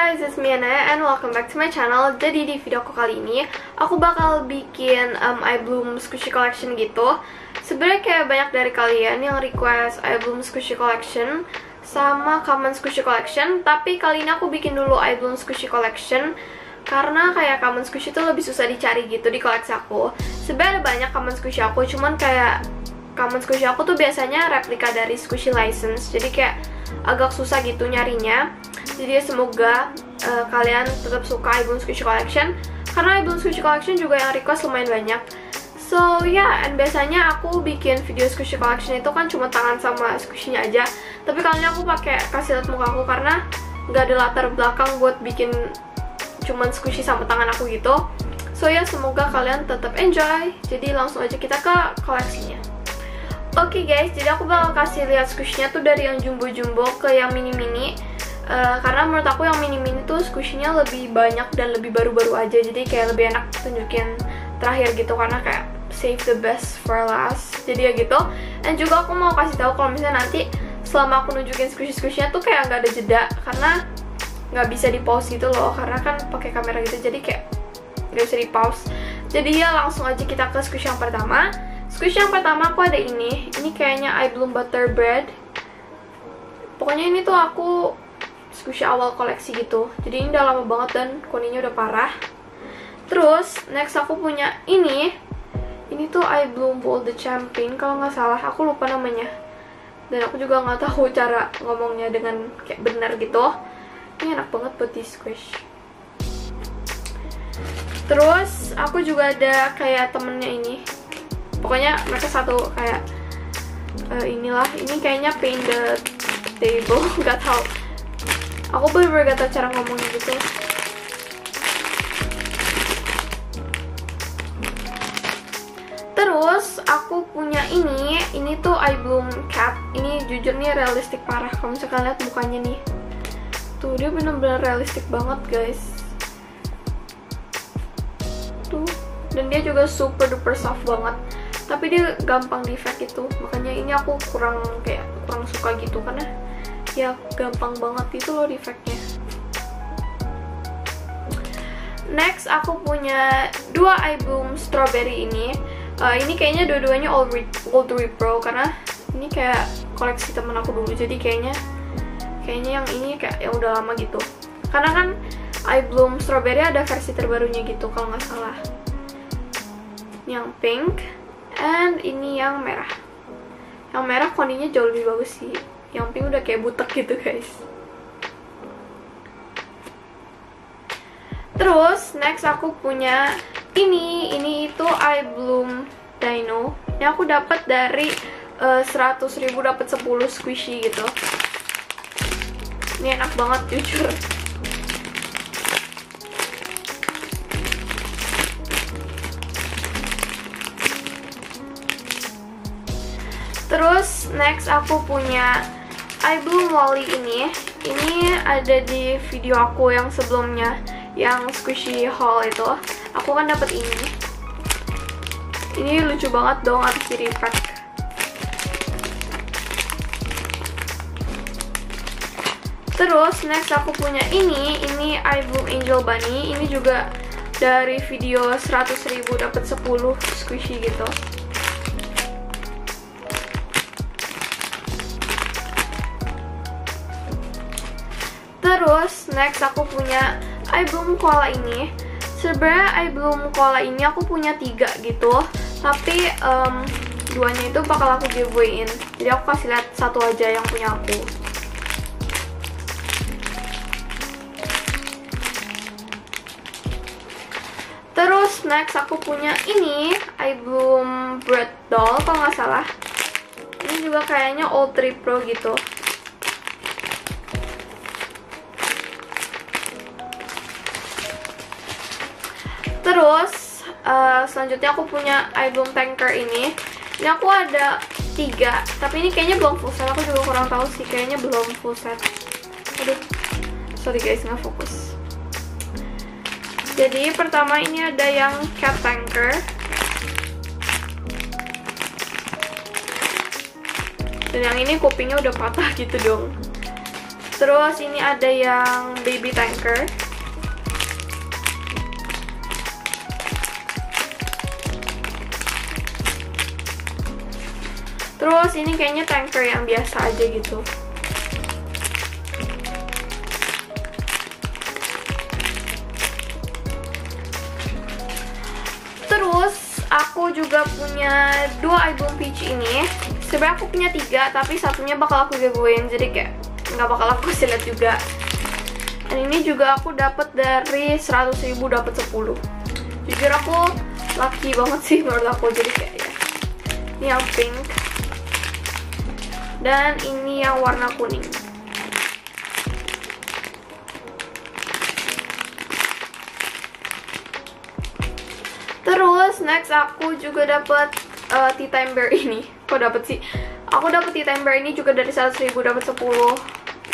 guys, it's me Anaya and welcome back to my channel. Jadi di video aku kali ini aku bakal bikin iBloom Squishy Collection gitu. Sebenarnya kayak banyak dari kalian yang request iBloom Squishy Collection sama Common Squishy Collection, tapi kali ini aku bikin dulu iBloom Squishy Collection karena kayak Common Squishy itu lebih susah dicari gitu di koleksi aku. Sebenarnya ada banyak Common Squishy aku, cuman kayak Common Squishy aku tuh biasanya replika dari Squishy License, jadi kayak agak susah gitu nyarinya. Jadi semoga kalian tetap suka iBloom Squishy Collection, karena iBloom Squishy Collection juga yang request lumayan banyak. So and biasanya aku bikin video Squishy Collection itu kan cuma tangan sama squishy-nya aja, tapi kali ini aku pakai kasih lihat muka aku karena nggak ada latar belakang buat bikin cuman squishy sama tangan aku gitu. So semoga kalian tetap enjoy. Jadi langsung aja kita ke koleksinya. Oke guys, jadi aku bakal kasih lihat squishy-nya tuh dari yang jumbo-jumbo ke yang mini-mini. Karena menurut aku yang mini-mini tuh squishy-nya lebih banyak dan lebih baru-baru aja, jadi kayak lebih enak tunjukin terakhir gitu, karena kayak save the best for last. Jadi ya gitu. Dan juga aku mau kasih tahu kalau misalnya nanti selama aku nunjukin squishy-squishy-nya tuh kayak nggak ada jeda, karena nggak bisa di pause gitu loh, karena kan pakai kamera gitu, jadi kayak nggak bisa di pause. Jadi langsung aja kita ke squishy yang pertama. Squishy yang pertama aku ada ini kayaknya iBloom Butter Bread. Pokoknya ini tuh aku squishy awal koleksi gitu, jadi ini udah lama banget dan koninya udah parah. Terus next aku punya ini tuh iBloom Bold the Champion kalau nggak salah, aku lupa namanya dan aku juga nggak tahu cara ngomongnya dengan kayak benar gitu. Ini enak banget buat di squish. Terus aku juga ada kayak temennya ini, pokoknya mereka satu kayak inilah, ini kayaknya Paint the Table. Nggak tahu, aku bener-bener gak tau cara ngomongnya gitu. Terus aku punya ini tuh iBloom Cat. Ini jujur nih realistik parah, kalau misalkan lihat mukanya nih. Tuh dia bener-bener realistik banget guys. Tuh, dan dia juga super duper soft banget. Tapi dia gampang defect gitu, makanya ini aku kurang suka gitu, karena ya gampang banget itu loh defectnya. Next aku punya dua iBloom Strawberry ini. Ini kayaknya dua-duanya Old Repro, karena ini kayak koleksi temen aku dulu, jadi kayaknya yang ini kayak yang udah lama gitu. Karena kan iBloom Strawberry ada versi terbarunya gitu kalau nggak salah, yang pink, and ini yang merah. Yang merah koninya jauh lebih bagus sih, yang pink udah kayak butek gitu guys. Terus next aku punya ini itu iBloom Dino. Ini aku dapat dari 100.000 dapat 10 squishy gitu. Ini enak banget jujur. Terus next aku punya iBloom Wally ini. Ini ada di video aku yang sebelumnya, yang squishy haul itu. Aku kan dapat ini. Ini lucu banget dong abis di repack. Terus next aku punya ini iBloom Angel Bunny. Ini juga dari video 100.000 dapat 10 squishy gitu. Terus next aku punya iBloom Koala ini. Sebenarnya iBloom Koala ini aku punya 3 gitu, tapi duanya itu bakal aku giveaway-in. Jadi aku kasih lihat satu aja yang punya aku. Terus next aku punya ini iBloom Bread Doll kalau nggak salah. Ini juga kayaknya Old Repro gitu. Terus selanjutnya aku punya iBloom Tanker ini. Ini aku ada 3, tapi ini kayaknya belum full set. Aku juga kurang tahu sih, kayaknya belum full set. Aduh, sorry guys, nggak fokus. Jadi pertama ini ada yang Cat Tanker. Dan yang ini kupingnya udah patah gitu dong. Terus ini ada yang baby tanker. Terus ini kayaknya tanker yang biasa aja gitu. Terus aku juga punya 2 album Peach ini. Sebenarnya aku punya 3, tapi satunya bakal aku giveawayin, jadi kayak nggak bakal aku silet juga. Dan ini juga aku dapat dari 100.000 dapat 10. Jujur aku lucky banget sih menurut aku, jadi kayak ya. Ini yang pink. Dan ini yang warna kuning. Terus next aku juga dapat tea time bear ini. Kok dapet sih? Aku dapet tea time bear ini juga dari 100.000 dapat 10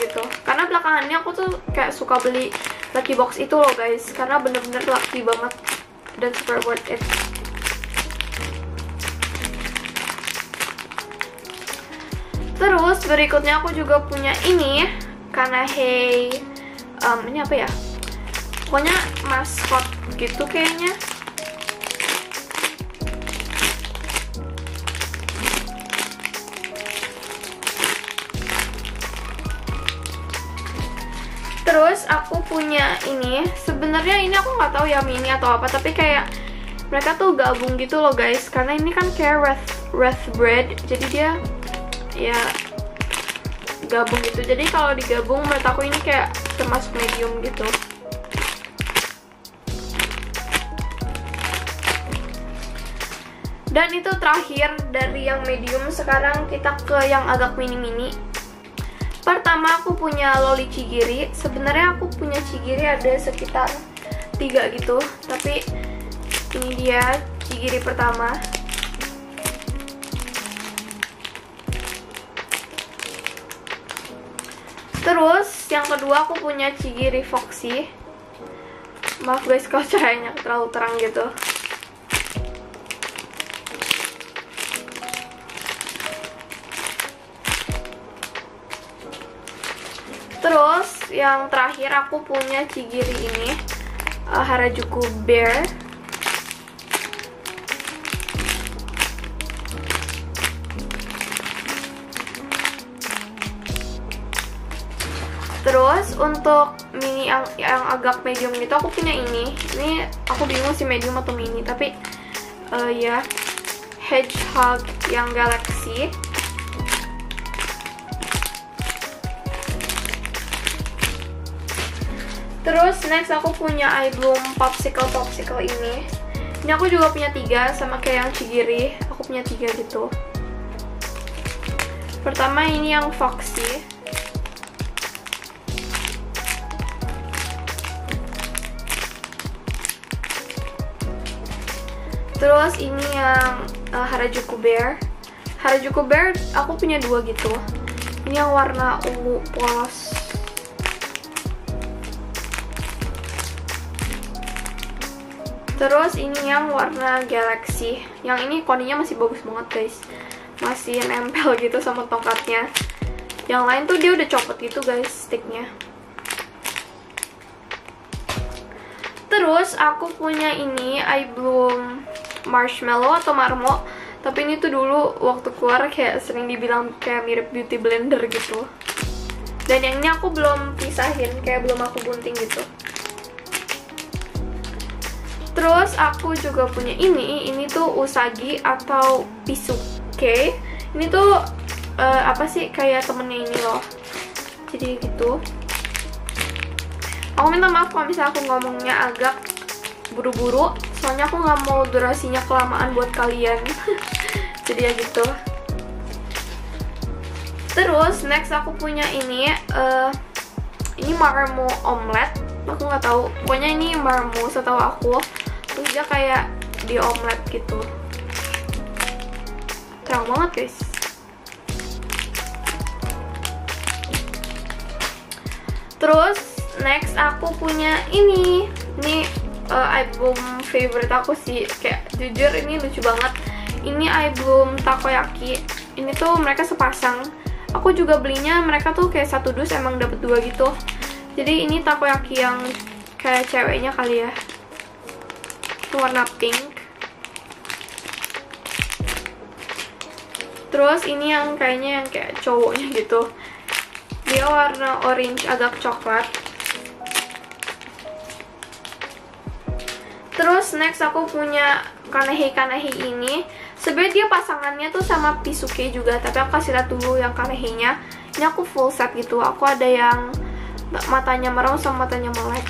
gitu. Karena belakangannya aku tuh kayak suka beli lucky box itu loh guys, karena bener-bener lucky banget dan super worth it. Terus berikutnya aku juga punya ini karena ini apa ya? Pokoknya maskot gitu kayaknya. Terus aku punya ini, sebenarnya ini aku nggak tahu ya mini atau apa, tapi kayak mereka tuh gabung gitu loh guys, karena ini kan kayak wrath bread, jadi dia ya gabung gitu. Jadi kalau digabung menurut aku ini kayak termasuk medium gitu. Dan itu terakhir dari yang medium. Sekarang kita ke yang agak mini-mini. Pertama aku punya loli Chigiri. Sebenarnya aku punya Chigiri ada sekitar 3 gitu, tapi ini dia Chigiri pertama. Terus yang kedua aku punya Chigiri Foxy. Maaf guys kalau cahayanya terlalu terang gitu. Terus yang terakhir aku punya Chigiri ini, Harajuku Bear. Terus untuk mini yang agak medium gitu aku punya ini. Ini aku bingung sih medium atau mini, tapi ya Hedgehog yang Galaxy. Terus next aku punya iBloom Popsicle ini. Ini aku juga punya 3 sama kayak yang Chigiri. Aku punya 3 gitu. Pertama ini yang Foxy. Terus ini yang Harajuku Bear. Harajuku Bear aku punya 2 gitu. Ini yang warna ungu polos. Terus ini yang warna Galaxy. Yang ini koninya masih bagus banget guys. Masih nempel gitu sama tongkatnya. Yang lain tuh dia udah copot gitu guys sticknya. Terus aku punya ini iBloom Marshmallow atau Marmo. Tapi ini tuh dulu waktu keluar kayak sering dibilang kayak mirip beauty blender gitu. Dan yang ini aku belum pisahin, kayak belum aku gunting gitu. Terus aku juga punya ini tuh Usagi atau Pisuke. Ini tuh apa sih, kayak temennya ini loh. Jadi gitu. Aku minta maaf kalau misalnya aku ngomongnya agak buru-buru, soalnya aku nggak mau durasinya kelamaan buat kalian. Jadi ya gitu. Terus next aku punya ini Marmo Omelette. Aku nggak tahu, pokoknya ini Marmo setahu aku. Terus dia kayak di omelet gitu. Terang banget guys. Terus next aku punya ini iBloom favorite aku sih. Kayak jujur ini lucu banget. Ini iBloom Takoyaki. Ini tuh mereka sepasang. Aku juga belinya mereka tuh kayak 1 dus emang dapat 2 gitu. Jadi ini takoyaki yang kayak ceweknya kali ya, warna pink. Terus ini yang kayaknya yang kayak cowoknya gitu, dia warna orange agak coklat. Terus next aku punya Kanehe ini. Sebenarnya dia pasangannya tuh sama Pisuke juga, tapi aku kasih lihat dulu yang Kanehenya. Ini aku full set gitu. Aku ada yang matanya merah sama matanya melek.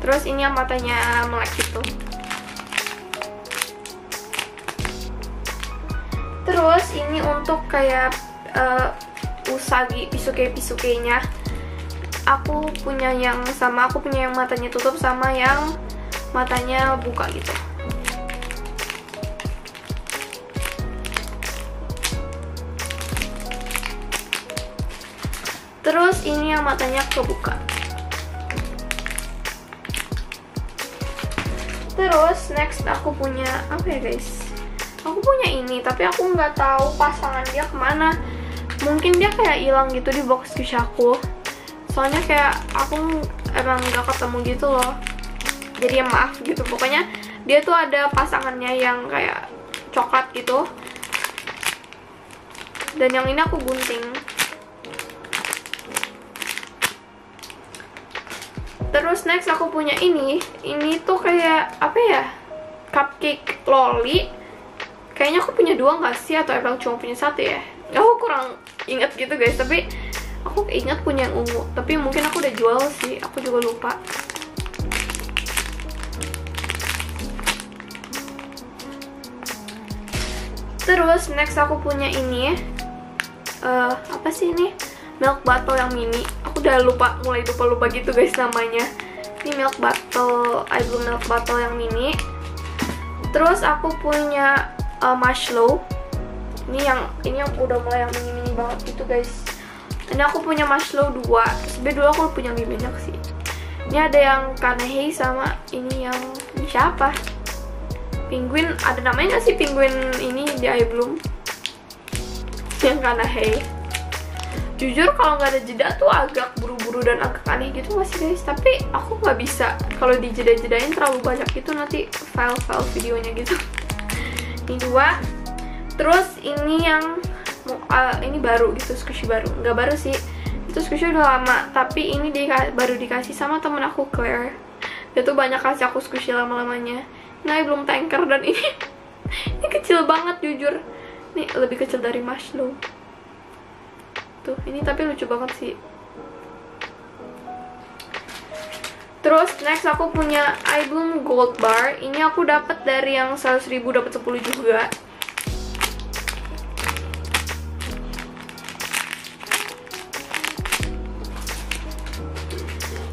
Terus ini yang matanya melek gitu. Terus ini untuk kayak Usagi Pisuke-nya. Aku punya yang sama, aku punya yang matanya tutup sama yang matanya buka gitu. Terus ini yang matanya kebuka. Terus next aku punya apa ya guys? Aku punya ini, tapi aku nggak tahu pasangan dia kemana. Mungkin dia kayak hilang gitu di box Squishy aku. Soalnya kayak aku emang nggak ketemu gitu loh. Jadi ya maaf gitu. Pokoknya dia tuh ada pasangannya yang kayak coklat gitu. Dan yang ini aku gunting. Terus next aku punya ini. Ini tuh kayak apa ya? Cupcake loli. Kayaknya aku punya 2 nggak sih? Atau emang cuma punya 1 ya? Aku kurang inget gitu guys. Tapi aku ingat punya yang ungu. Tapi mungkin aku udah jual sih. Aku juga lupa. Terus next aku punya ini. Apa sih ini? Milk bottle yang mini. Aku udah lupa, mulai lupa gitu guys namanya. Ini milk bottle, iBloom milk bottle yang mini. Terus aku punya marshmallow. Ini yang udah mulai yang mini banget gitu guys. Ini aku punya marshmallow 2. Sebenernya dulu aku punya lebih banyak sih. Ini ada yang Kanehe sama ini yang siapa? Penguin, ada namanya nggak sih penguin ini di iBloom? Yang Kanehe. Jujur kalau nggak ada jeda tuh agak buru-buru dan agak aneh gitu masih guys. Tapi aku nggak bisa kalau di jeda-jedain terlalu banyak gitu, nanti file-file videonya gitu. Ini 2. Terus ini yang ini baru gitu, Squishy baru. Nggak baru sih, itu Squishy udah lama. Tapi ini baru dikasih sama temen aku Claire. Dia tuh banyak kasih aku Squishy lama-lamanya. Nah, belum tanker dan ini ini kecil banget jujur. Ini lebih kecil dari marshmallow. Tuh, ini tapi lucu banget sih. Terus next aku punya iBloom Gold Bar. Ini aku dapat dari yang 100.000 dapat 10 juga.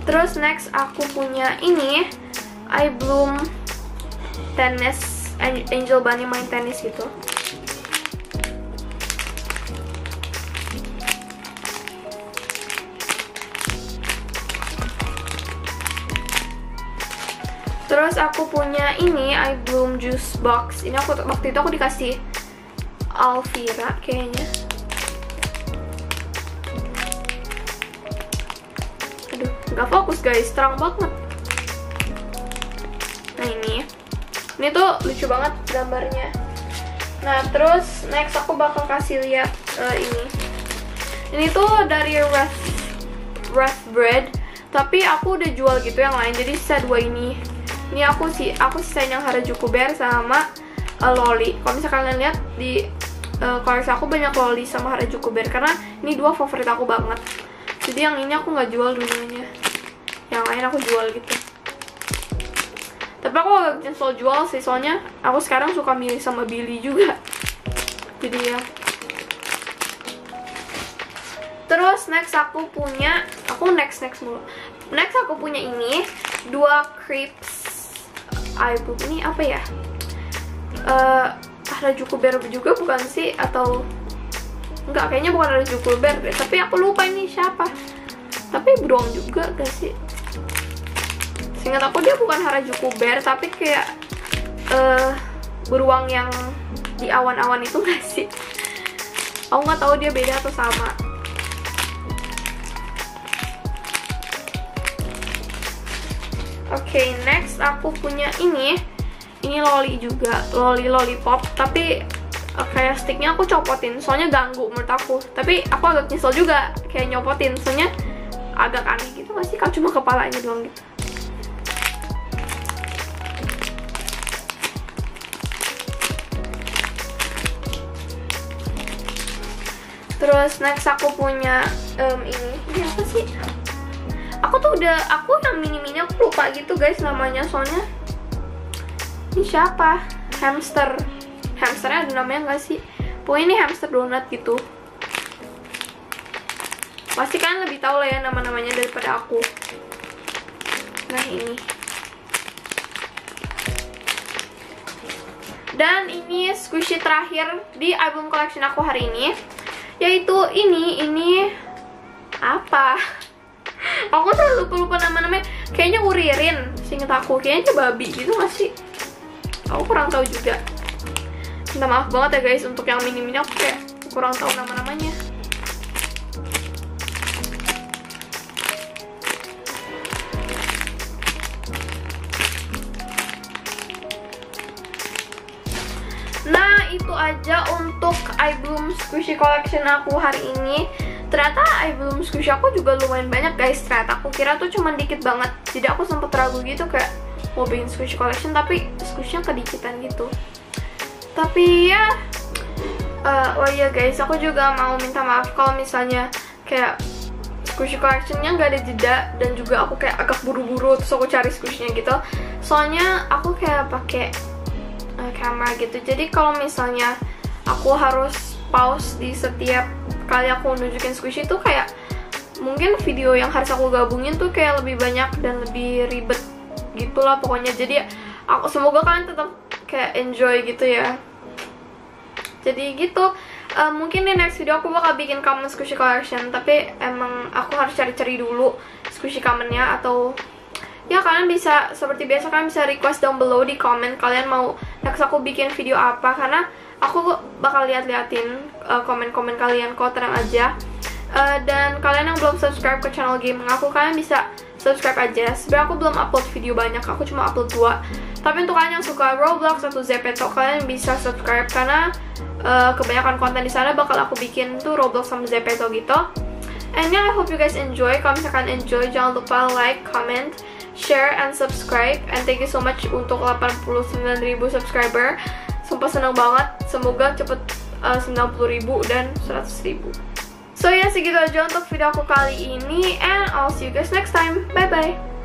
Terus next aku punya ini iBloom Tennis, Angel Bunny main tenis gitu. Terus aku punya ini iBloom Juice Box. Ini aku waktu itu aku dikasih Alvira kayaknya. Aduh, nggak fokus guys, terang banget. Nah ini tuh lucu banget gambarnya. Nah terus next aku bakal kasih lihat ini. Ini tuh dari Wrath Bread, tapi aku udah jual gitu yang lain, jadi sisa 2 ini. Ini aku sisain yang Harajuku Bear sama Loli. Kalau misalkan kalian lihat di koleksi aku banyak Loli sama Harajuku Bear, karena ini 2 favorit aku banget. Jadi yang ini aku nggak jual dulunya, yang lain aku jual gitu. Tapi aku agak nyesel jual sih, soalnya aku sekarang suka milih sama Billy juga. Jadi ya. Terus next aku punya, next mulu. Next aku punya ini 2 crepes iBloom. Ini apa ya? Harajuku Bear juga bukan sih? Atau enggak, kayaknya bukan Harajuku Bear deh. Tapi aku lupa ini siapa. Tapi Brown juga gak sih? Seingat aku dia bukan Harajuku Bear, tapi kayak beruang yang di awan-awan itu nggak sih? Aku nggak tahu dia beda atau sama. Oke, next aku punya ini loli juga, loli lollipop, tapi kayak sticknya aku copotin, soalnya ganggu menurut aku. Tapi aku agak nyesel juga kayak nyopotin, soalnya agak aneh gitu nggak sih, kalau cuma kepalanya doang gitu. Terus next aku punya ini apa sih? Aku yang mini-mini aku lupa gitu guys namanya, soalnya ini siapa? Hamsternya ada namanya nggak sih? Pokoknya ini hamster donat gitu. Pasti kan lebih tahu lah ya nama-namanya daripada aku. Nah ini. Dan ini squishy terakhir di album collection aku hari ini, yaitu ini apa? Aku terlalu lupa nama-namanya. Kayaknya Uririn, seinget aku. Kayaknya babi gitu nggak sih? Aku kurang tahu juga. Minta maaf banget ya guys, untuk yang mini-mini aku kayak kurang tahu nama-namanya. Nah, itu aja untuk iBloom Squishy Collection aku hari ini. Ternyata iBloom Squishy aku juga lumayan banyak guys. Ternyata aku kira tuh cuman dikit banget. Jadi aku sempet ragu gitu kayak mau bikin Squishy Collection, tapi Squishy-nya kedikitan gitu. Tapi ya, oh iya guys, aku juga mau minta maaf kalau misalnya kayak Squishy Collection-nya nggak ada jeda, dan juga aku kayak agak buru-buru terus aku cari Squishy-nya gitu. Soalnya aku kayak pakai kamera gitu, jadi kalau misalnya aku harus pause di setiap kali aku nunjukin Squishy tuh kayak mungkin video yang harus aku gabungin tuh kayak lebih banyak dan lebih ribet gitulah pokoknya. Jadi aku semoga kalian tetap kayak enjoy gitu ya. Jadi gitu, mungkin di next video aku bakal bikin common Squishy collection, tapi emang aku harus cari-cari dulu Squishy commonnya, atau ya kalian bisa seperti biasa, kalian bisa request down below di komen kalian mau next aku bikin video apa, karena aku bakal liatin komen-komen kalian kok, tenang aja. Dan kalian yang belum subscribe ke channel gaming aku, kalian bisa subscribe aja. Sebenarnya aku belum upload video banyak, aku cuma upload 2. Tapi untuk kalian yang suka Roblox atau Zepeto, kalian bisa subscribe karena kebanyakan konten di sana bakal aku bikin tuh Roblox sama Zepeto gitu. And yeah, I hope you guys enjoy. Kalau misalkan enjoy, jangan lupa like, comment, share, and subscribe. And thank you so much untuk 89.000 subscriber. Sumpah seneng banget. Semoga cepet 90.000 dan 100.000. So ya, segitu aja untuk video aku kali ini, and I'll see you guys next time. Bye bye.